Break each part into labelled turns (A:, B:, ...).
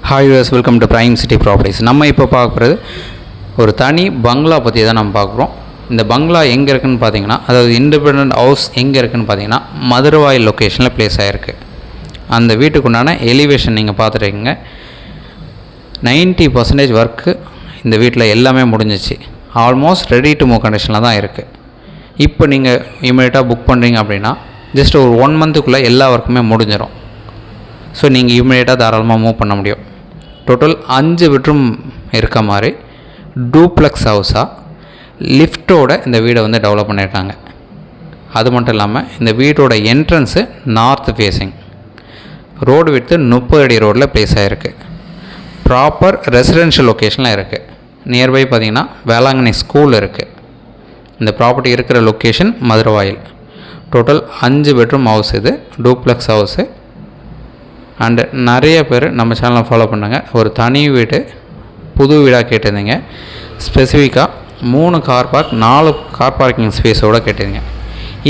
A: Hi use welcome to prime city properties. நம்ம இப்போ பார்க்குறது ஒரு தனி பங்களா பற்றி தான் நம்ம பார்க்குறோம். இந்த பங்களா எங்கே இருக்குதுன்னு பார்த்தீங்கன்னா, அதாவது இண்டிபெண்டன்ட் ஹவுஸ் எங்கே இருக்குதுன்னு பார்த்தீங்கன்னா மதுரவாயில் லொக்கேஷனில் ப்ளேஸ் ஆகிருக்கு. அந்த வீட்டுக்குண்டான எலிவேஷன் நீங்கள் பார்த்துருக்கீங்க. 90% ஒர்க்கு இந்த வீட்டில் எல்லாமே முடிஞ்சிச்சு. ஆல்மோஸ்ட் ரெடி டு மூவ் கண்டிஷனில் தான் இருக்குது. இப்போ நீங்கள் இமீடியட்டாக புக் பண்ணுறீங்க அப்படின்னா ஜஸ்ட் ஒரு 1 மந்த்துக்குள்ளே எல்லா ஒர்க்குமே முடிஞ்சிடும். ஸோ நீங்கள் இமீடியட்டாக தாராளமாக மூவ் பண்ண முடியும். டோட்டல் 5 பெட்ரூம் இருக்க மாதிரி டூப்ளெக்ஸ் ஹவுஸாக லிஃப்ட்டோட இந்த வீடை வந்து டெவலப் பண்ணியிருக்காங்க. அது மட்டும் இல்லாமல் இந்த வீட்டோட என்ட்ரன்ஸு நார்த் ஃபேஸிங், ரோடு விட்டு 30 அடி ரோடில் ப்ளேஸ் ஆகிருக்கு. ப்ராப்பர் ரெசிடென்ஷியல் லொக்கேஷனில் இருக்குது. நியர்பை பார்த்திங்கன்னா வேளாங்கண்ணி ஸ்கூல் இருக்குது. இந்த ப்ராப்பர்ட்டி இருக்கிற location Maduravoyal. Total 5 bedroom house, இது டூப்ளெக்ஸ் ஹவுஸு. அண்டு நிறைய பேர் நம்ம சேனலை ஃபாலோ பண்ணாங்க. ஒரு தனி வீடு புது வீடாக கேட்டிருந்தீங்க. ஸ்பெசிஃபிக்காக 3 கார் பார்க் 4 கார் பார்க்கிங் ஸ்பேஸோடு கேட்டிருந்தீங்க.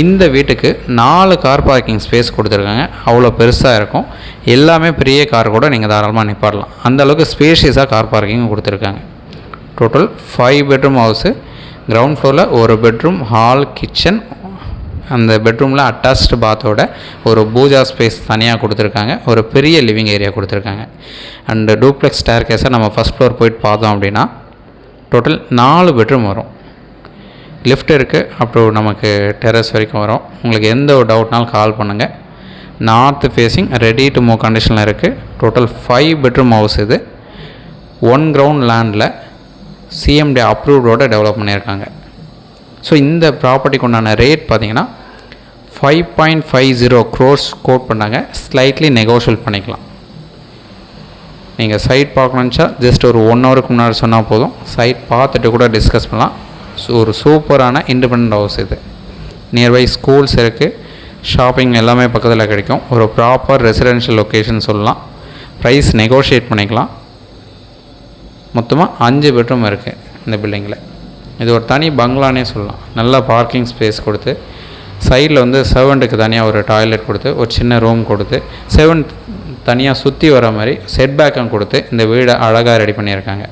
A: இந்த வீட்டுக்கு 4 கார் பார்க்கிங் ஸ்பேஸ் கொடுத்துருக்காங்க. அவ்வளோ பெருசாக இருக்கும். எல்லாமே பெரிய கார் கூட நீங்கள் தாராளமாக நிப்பாடலாம். அந்தளவுக்கு ஸ்பேஷியஸாக கார் பார்க்கிங் கொடுத்துருக்காங்க. Total 5 bedroom house. கிரவுண்ட் ஃப்ளோரில் ஒரு பெட்ரூம், ஹால், கிச்சன், அந்த பெட்ரூமில் அட்டாச்டு பாத்தோட ஒரு பூஜா ஸ்பேஸ் தனியாக கொடுத்துருக்காங்க. ஒரு பெரிய லிவிங் ஏரியா கொடுத்துருக்காங்க. அண்டு டூப்ளெக்ஸ் ஸ்டேர் கேஸை நம்ம ஃபஸ்ட் ஃப்ளோர் போயிட்டு பார்த்தோம் அப்படின்னா டோட்டல் 4 பெட்ரூம் வரும். லிஃப்ட் இருக்குது, அப்புறம் நமக்கு டெரஸ் வரைக்கும் வரும். உங்களுக்கு எந்த ஒரு டவுட்னாலும் கால் பண்ணுங்கள். North facing ready to move கண்டிஷனில் இருக்குது. டோட்டல் 5 பெட்ரூம் ஹவுஸ் இது. 1 கிரவுண்ட் லேண்டில் சிஎம்டி அப்ரூவ்டோட டெவலப் பண்ணியிருக்காங்க. ஸோ இந்த ப்ராப்பர்ட்டிக்கு உண்டான ரேட் பார்த்திங்கன்னா 5.50 crores கோட் பண்ணாங்க. ஸ்லைட்லி நெகோஷியல் பண்ணிக்கலாம். நீங்கள் சைட் பார்க்கணுச்சா ஜஸ்ட் ஒரு 1 ஹவருக்கு முன்னாடி சொன்னால் போதும். சைட் பார்த்துட்டு கூட டிஸ்கஸ் பண்ணலாம். ஸோ ஒரு சூப்பரான இண்டிபெண்டன்ட் ஹவுஸ் இது. நியர்பை ஸ்கூல்ஸ் இருக்குது, ஷாப்பிங் எல்லாமே பக்கத்தில் கிடைக்கும். ஒரு ப்ராப்பர் ரெசிடென்ஷியல் லொக்கேஷன் சொல்லலாம். ப்ரைஸ் நெகோஷியேட் பண்ணிக்கலாம். மொத்தமாக 5 பெட்ரூம் இருக்குது இந்த பில்டிங்கில். இது ஒரு தனி பங்களானே சொல்லலாம். நல்லா பார்க்கிங் ஸ்பேஸ் கொடுத்து, சைடில் வந்து சர்வெண்ட்டுக்கு தனியாக ஒரு டாய்லெட் கொடுத்து, ஒரு சின்ன ரூம் கொடுத்து, செவன் தனியாக சுற்றி வர மாதிரி செட் பேக்கம் கொடுத்து இந்த வீடை அழகாக ரெடி பண்ணியிருக்காங்க.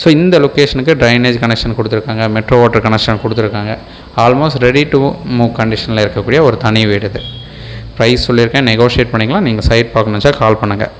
A: ஸோ இந்த லொக்கேஷனுக்கு ட்ரைனேஜ் கனெக்ஷன் கொடுத்துருக்காங்க, மெட்ரோ வாட்டர் கனெக்ஷன் கொடுத்துருக்காங்க. ஆல்மோஸ்ட் ரெடி டு மூவ் கண்டிஷனில் இருக்கக்கூடிய ஒரு தனி வீடு இது. ப்ரைஸ் சொல்லியிருக்கேன், நெகோஷியேட் பண்ணிக்கலாம். நீங்கள் சைட் பார்க்கணுச்சா கால் பண்ணுங்கள்.